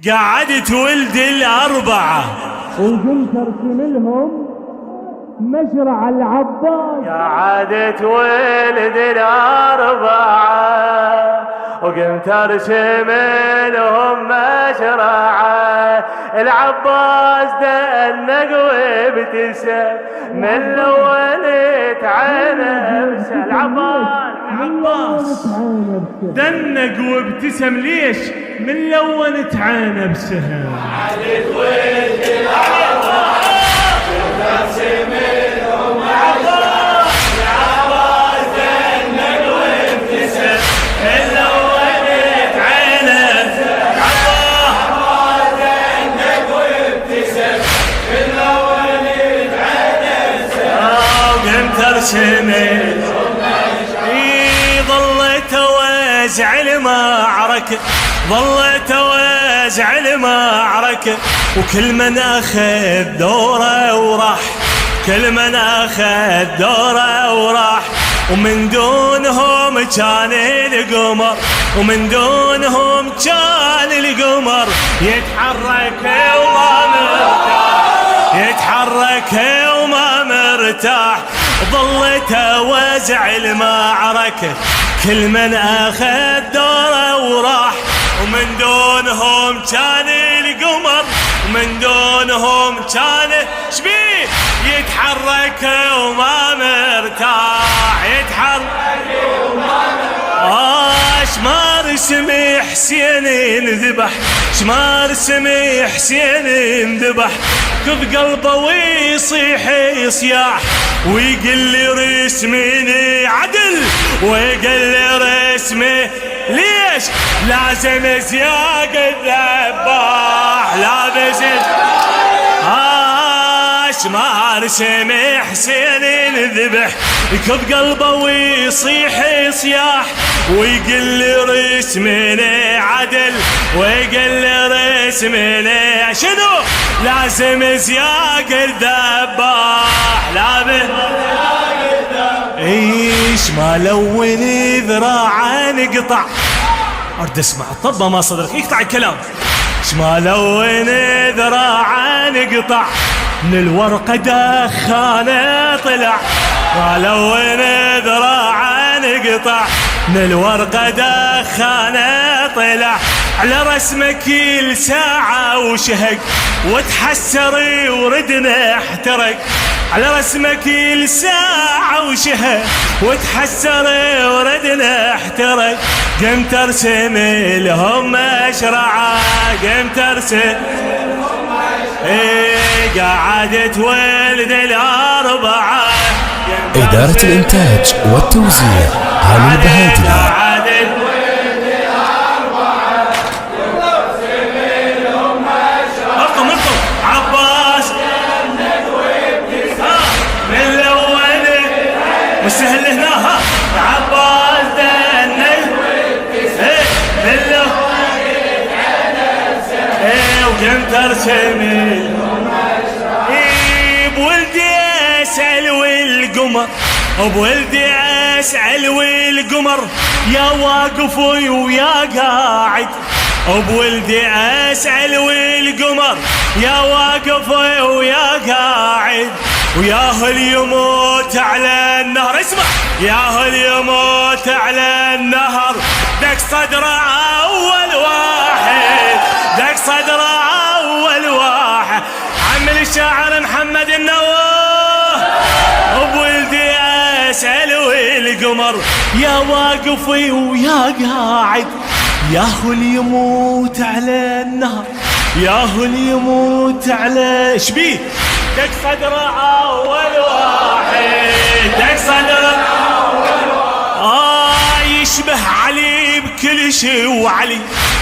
قعدت ولد الأربعة وقمت ارسم لهم مشرع العباس. قعدت ولد الأربعة وقمت ارسم لهم مشرعة العباس دنق وابتسم من الاول تعانى العباس دنق وابتسم ليش من الاول تعانى بسهم. قعدت ولد الأربعة قمت ارسم لهم مشرعة العباس دنق وابتسم ترسمت ظلت اوزع المعركة ظلت اوزع المعركة وكل من اخذ دوره وراح كل من اخذ دوره وراح ومن دونهم كان القمر ومن دونهم كان القمر يتحرك وما مرتاح يتحرك وما مرتاح. ظلت اوزع المعركة كل من اخذ دوره وراح ومن دونهم كان القمر ومن دونهم كان شبيه يتحرك وما مرتاح يتحرك وما مرتاح. شمار اسمي حسين انذبح شمار اسمي حسين انذبح كب قلبه ويصيح يصياح ويقل لي رسميني عدل ويقل لي رسمي ليش لازم سياق الذباح لابس شمار سمي حسين انذبح يكب قلبه ويصيح يصياح ويقل لي رسميني عدل ويقل لي رسميني شنو لازم سياق الذباح لابس ايش ما لون ذراعه نقطع ارد اسمع الطبه ما صدرك يقطع الكلام. ايش ما لون ذراعه نقطع من الورقة دخانه طلع ما لون ذراعه نقطع من الورقة دخانه طلع على رسمه كل ساعة وشهق وتحسر وردنا احترق على رسمه كل ساعة وشهق وتحسر وردنا احترق. قمت ارسم لهم مشرعة قمت ارسم قعدت ولد الأربعة. إدارة الإنتاج والتوزيع علي البهادلي. قعدت ولد الأربعة وارسم لهم مشرعة عباس دنق وابتسم من الأول والسهل هنا عباس دنق وابتسم من الأول وقمت ارسم بولدي اسأل والقمر بولدي اسأل والقمر يا واقف ويا قاعد بولدي اسأل والقمر يا واقف ويا قاعد وياه اليموت على النهر اسمع ياه اليموت على النهر دق صدره اول واحد دق صدره اول واحد عم الشاعر محمد النواه بولدي اسأل والقمر يا واقف ويا قاعد ياهو اليموت على النهر ياهو اليموت على شبيه دق صدره اول واحد دق صدره اول واحد يشبه علي بكل شي وعلي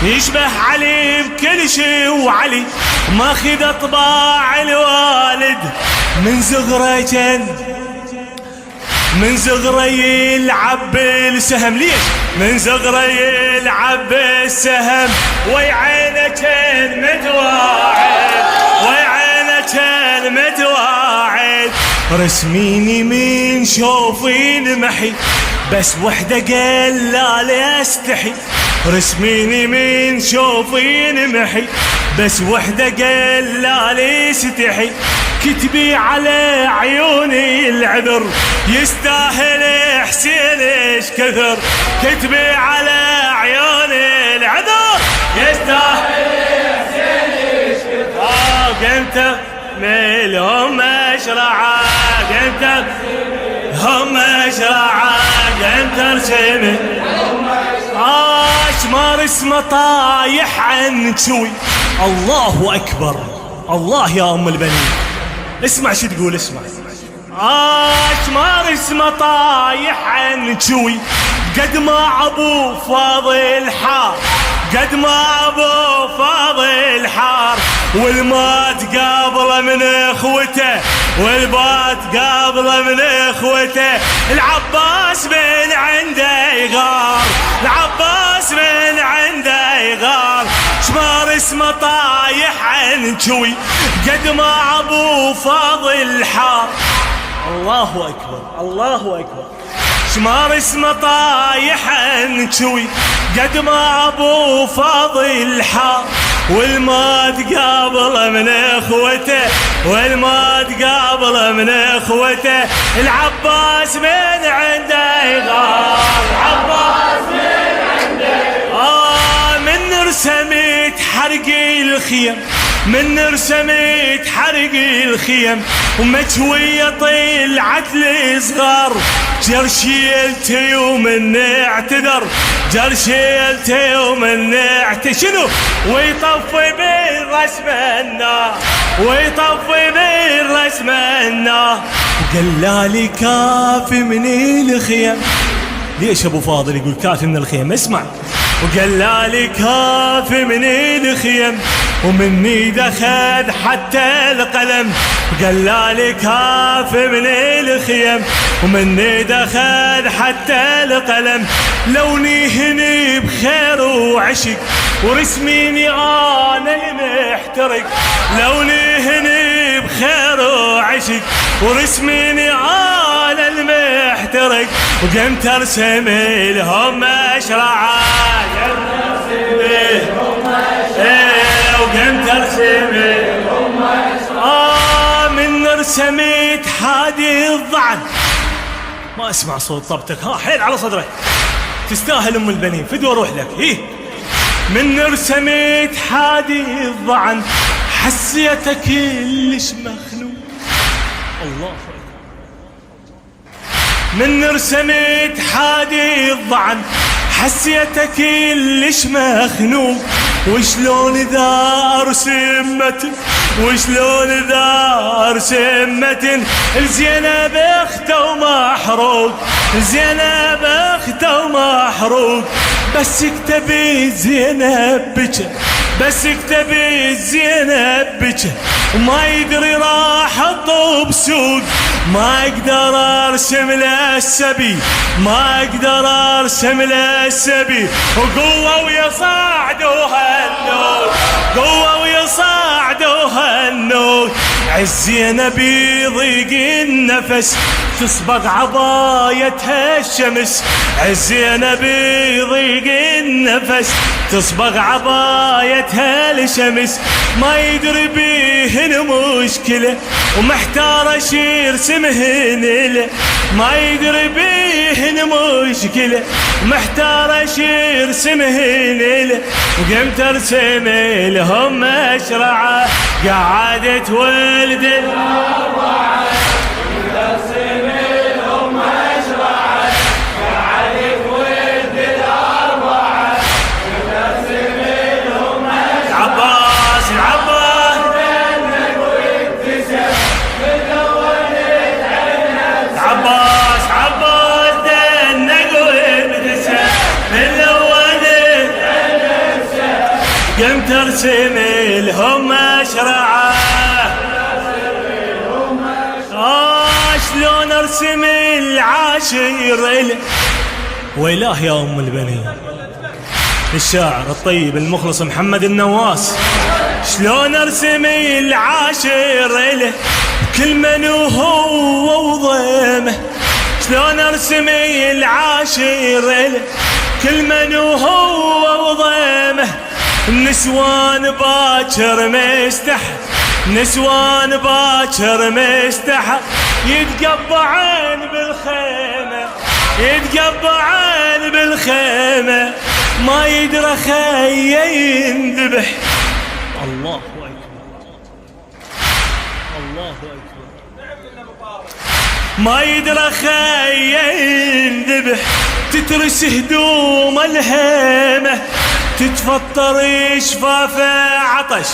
يشبه علي بكل شي وعلي ماخذ طباع الوالد من صغره كان من صغره يلعب بالسهم ليش من صغره يلعب بالسهم ويعينه كان متواعد ويعينه كان متواعد. رسميني من شوفين محي بس وحده قال لا استحي رسميني من شوفين محي بس وحدة قلالي استحي كتبي على عيوني العذر يستاهل حسين ايش كثر كتبي على عيوني العذر يستاهل حسين ايش كثر قمت ملهم مشرعة قمت هم مشرعة قمت ارسمي اشمار اسمه طايح عن شوي الله اكبر الله يا ام البنين اسمع شو تقول اسمع اشمار اسمه طايح عن شوي قد ما ابو فاضل حار قد ما ابو فاضل حار والمات قابله من اخوته والبات قابله من اخوته العباس من عنده يغار العباس من عنده يغار شمار اسمه طايح عن شوي قد ما ابو فاضل حار الله اكبر الله اكبر شمار اسمه طايح عن شوي قد ما ابو فاضل حار والمات قابله من اخوته والمات قابله من اخوته العباس من عنده يغار العباس من عنده من رسمت حرقي الخيم من رسمت حرقي الخيم ومجوية طلعت لي صغار جرشيلتي ومن اعتذر جرشيلتي ومن شنو ويطفي بالرسم النار ويطفي بالرسم النار وقلالي كافي من الخيم ليش ابو فاضل يقول كافي من الخيم اسمع وقلالي كافي من الخيم ومني دخل حتى القلم قلالي كافي من الخيم ومني دخل حتى القلم لوني هني بخير وعشق ورسميني انا المحترق لوني هني بخير وعشق ورسميني انا المحترق وقمت ارسم لهم مشرعه وقمت ارسم من رسمت حادي الضعن ما اسمع صوت طبتك ها حيل على صدرك تستاهل ام البنين فدوى روح لك ايه من رسمت حادي الضعن حسيتك كلش مخنوق الله من رسمت حادي الضعن حسيتك كلش مخنوق وشلون ذا ارسم متن وشلون ذا ارسم متن الزينب اخته ومحروق زينب اخته ومحروق بس اكتبي زينب بجه بس اكتبي زينب بجه وما يدري راح اطوب سوق ما اقدر ارسم له السبي ما اقدر ارسم له السبي وقوه ويصعدوها النور قوه ويصعدوها النور عالزينب يضيق النفس تصبغ عبايتها الشمس عالزينب يضيق النفس تصبغ عبايتها الشمس ما يدري بيهن مشكله ومحتار اشير سمهن له ما يدري بيهن مشكله ومحتار اشير سمهن له وقمت ارسم لهم مشرعه قعدت ولد الاربعه ارسم لهم مشرعه قعدت ولد الاربعه ارسم لهم مشرعه عباس العباس عباس عباس دنق وابتسم من الاول قمت ارسم لهم مشرعه شلون ارسم العاشر له ويلاه يا ام البنين الشاعر الطيب المخلص محمد النواس شلون ارسم العاشر له كل من وهو وضيمه شلون ارسم العاشر له كل من وهو وضيمه النسوان باكر مستحى نسوان باكر مستحى يتقبعن بالخيمة يتقبعن بالخيمة ما يدرى خيه ينذبح الله أكبر الله أكبر ما يدرى خيه ينذبح تترس هدوم الهيمة تتفطر شفافه عطش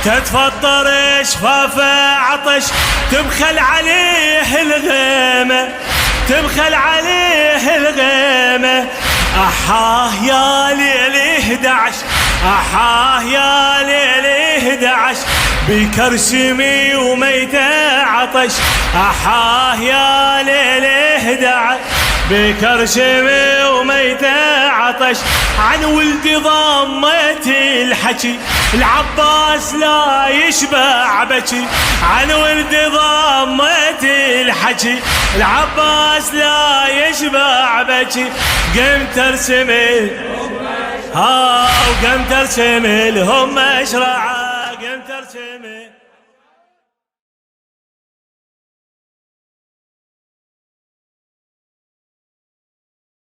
تتفطر شفافه عطش تبخل عليه الغيمة تبخل عليه الغيمة أحاه يا ليل 11 أحاه يا ليل 11 بكرشمي وميته عطش أحاه يا ليل 11 بكرشمي وميته عطش عن ولدي ضميت الحكي العباس لا يشبع بكي عن ولدي ضميت الحكي العباس لا يشبع بكي قمت ارسم وقمت ارسم لهم مشرعه قمت ارسم